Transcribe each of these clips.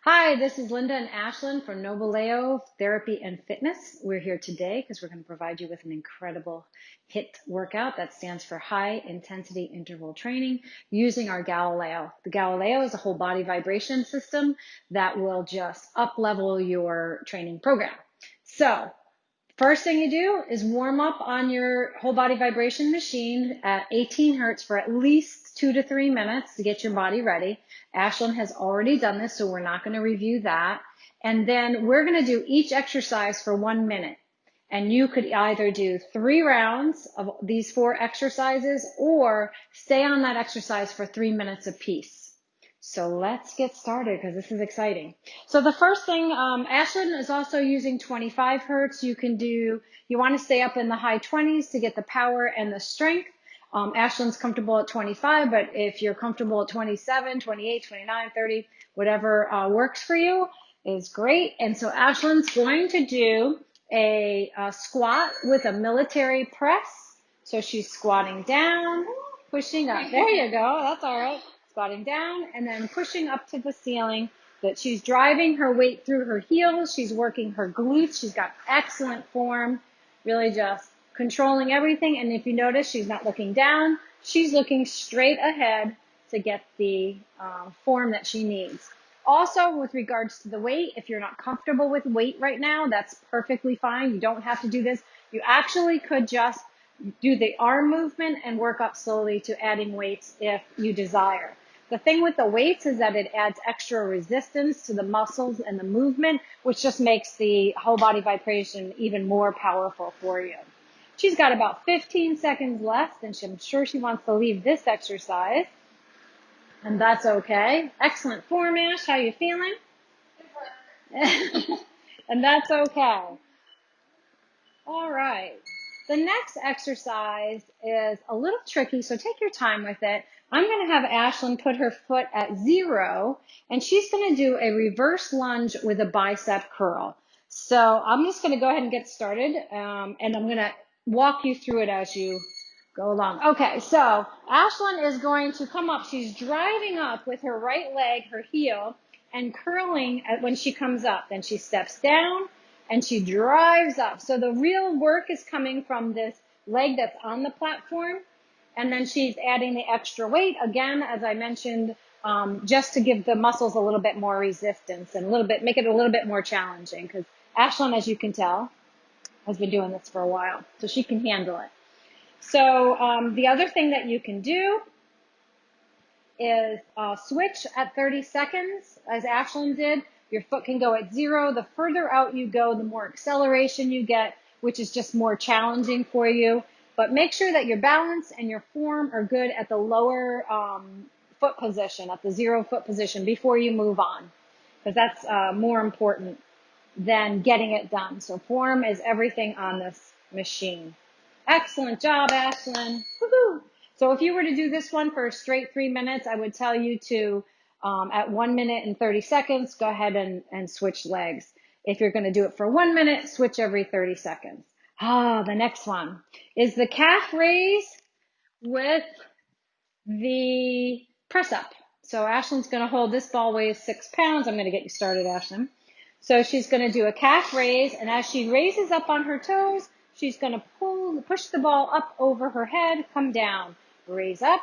Hi, this is Linda and Ashlin from NOVOLEO Therapy and Fitness. We're here today because we're going to provide you with an incredible HIIT workout that stands for High Intensity Interval Training using our Galileo. The Galileo is a whole body vibration system that will just up-level your training program. So, first thing you do is warm up on your whole body vibration machine at 18 hertz for at least 2 to 3 minutes to get your body ready. Ashlyn has already done this, so we're not going to review that. And then we're going to do each exercise for 1 minute. And you could either do 3 rounds of these 4 exercises or stay on that exercise for 3 minutes apiece. So let's get started because this is exciting. So the first thing, Ashlyn is also using 25 hertz. You want to stay up in the high 20s to get the power and the strength. Ashlyn's comfortable at 25, but if you're comfortable at 27, 28, 29, 30, whatever works for you is great. And so Ashlyn's going to do a squat with a military press. So she's squatting down, pushing up. There you go. That's all right. Squatting down and then pushing up to the ceiling. That she's driving her weight through her heels. She's working her glutes. She's got excellent form. Really just controlling everything. And if you notice, she's not looking down. She's looking straight ahead to get the form that she needs. Also, with regards to the weight, if you're not comfortable with weight right now, that's perfectly fine. You don't have to do this. You actually could just do the arm movement and work up slowly to adding weights if you desire. The thing with the weights is that it adds extra resistance to the muscles and the movement, which just makes the whole body vibration even more powerful for you. She's got about 15 seconds left, and I'm sure she wants to leave this exercise, and that's okay. Excellent form, Ash. How you feeling? And that's okay. All right. The next exercise is a little tricky, so take your time with it. I'm going to have Ashlyn put her foot at 0, and she's going to do a reverse lunge with a bicep curl. So I'm just going to go ahead and get started, and I'm going to walk you through it as you go along. Okay, so Ashlyn is going to come up. She's driving up with her right leg, her heel, and curling when she comes up. Then she steps down, and she drives up. So the real work is coming from this leg that's on the platform. And then she's adding the extra weight, again, as I mentioned, just to give the muscles a little bit more resistance and make it a little bit more challenging. Because Ashlyn, as you can tell, has been doing this for a while. So she can handle it. So the other thing that you can do is switch at 30 seconds, as Ashlyn did. Your foot can go at 0. The further out you go, the more acceleration you get, which is just more challenging for you. But make sure that your balance and your form are good at the lower foot position, at the 0 foot position before you move on, because that's more important than getting it done. So form is everything on this machine. Excellent job, Ashlyn. Woohoo! So if you were to do this one for a straight 3 minutes, I would tell you to, at 1 minute and 30 seconds, go ahead and switch legs. If you're going to do it for 1 minute, switch every 30 seconds. The next one is the calf raise with the press up. So Ashlyn's going to hold, this ball weighs 6 pounds. I'm going to get you started, Ashlyn. So she's going to do a calf raise, and as she raises up on her toes, she's going to push the ball up over her head, come down, raise up,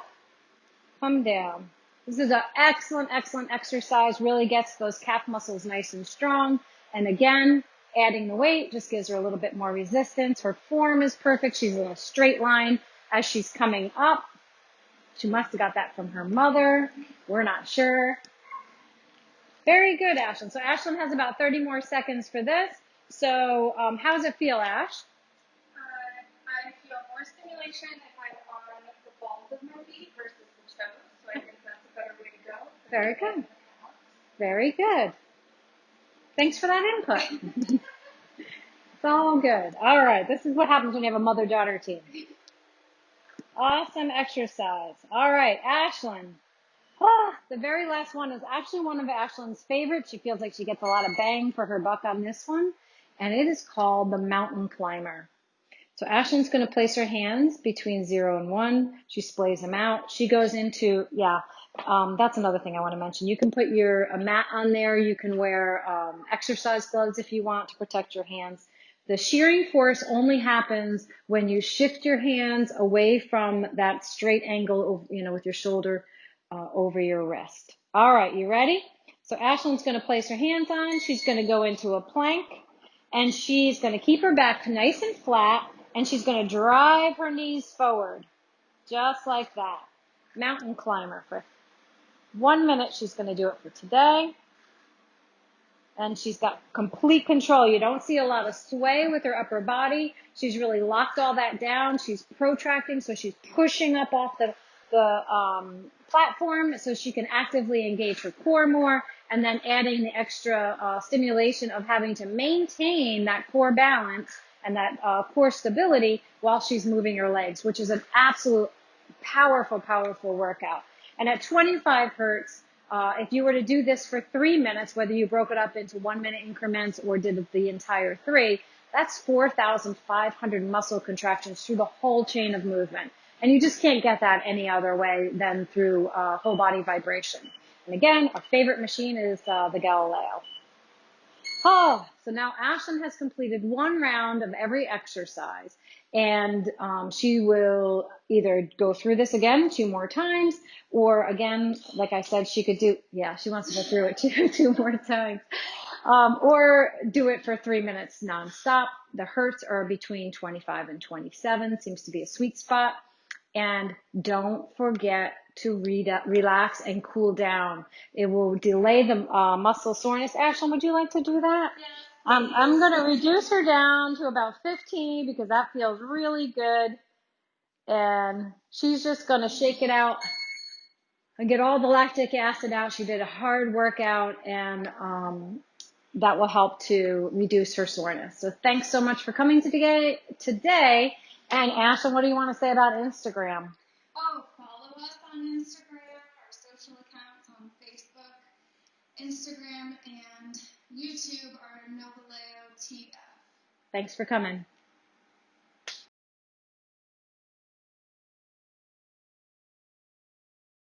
come down. This is an excellent, excellent exercise, really gets those calf muscles nice and strong. And again, adding the weight just gives her a little bit more resistance. Her form is perfect. She's in a straight line as she's coming up. She must have got that from her mother. We're not sure. Very good, Ashlyn. So Ashlyn has about 30 more seconds for this. So how does it feel, Ash? I feel more stimulation if I'm on the balls of my feet versus the toes. So I think that's a better way to go. Very good. Very good. Thanks for that input. It's all good. All right. This is what happens when you have a mother-daughter team. Awesome exercise. All right, Ashlyn. The very last one is actually one of Ashlyn's favorites. She feels like she gets a lot of bang for her buck on this one. And it is called the mountain climber. So Ashlin's going to place her hands between 0 and 1. She splays them out. She goes into, that's another thing I want to mention. You can put a mat on there. You can wear exercise gloves if you want to protect your hands. The shearing force only happens when you shift your hands away from that straight angle, with your shoulder over your wrist. All right, you ready? So Ashlin's going to place her hands on. She's going to go into a plank, and she's going to keep her back nice and flat, and she's going to drive her knees forward, just like that. Mountain climber for 1 minute. She's going to do it for today. And she's got complete control. You don't see a lot of sway with her upper body. She's really locked all that down. She's protracting, so she's pushing up off the platform so she can actively engage her core more, and then adding the extra stimulation of having to maintain that core balance and that core stability while she's moving her legs, which is an absolute powerful, powerful workout. And at 25 hertz, if you were to do this for 3 minutes, whether you broke it up into 1 minute increments or did the entire 3, that's 4,500 muscle contractions through the whole chain of movement. And you just can't get that any other way than through whole body vibration. And again, our favorite machine is the Galileo. Oh, so now Ashlin has completed 1 round of every exercise, and she will either go through this again 2 more times, or again, like I said, she could do, she wants to go through it 2 more times, or do it for 3 minutes nonstop. The hertz are between 25 and 27, seems to be a sweet spot. And don't forget to relax and cool down. It will delay the muscle soreness. Ashlyn, would you like to do that? Yes. I'm going to reduce her down to about 15 because that feels really good. And she's just going to shake it out and get all the lactic acid out. She did a hard workout, and that will help to reduce her soreness. So thanks so much for coming today. And Ashlyn, what do you want to say about Instagram? Oh, follow us on Instagram, our social accounts on Facebook, Instagram, and YouTube are NOVOLEO TF. Thanks for coming.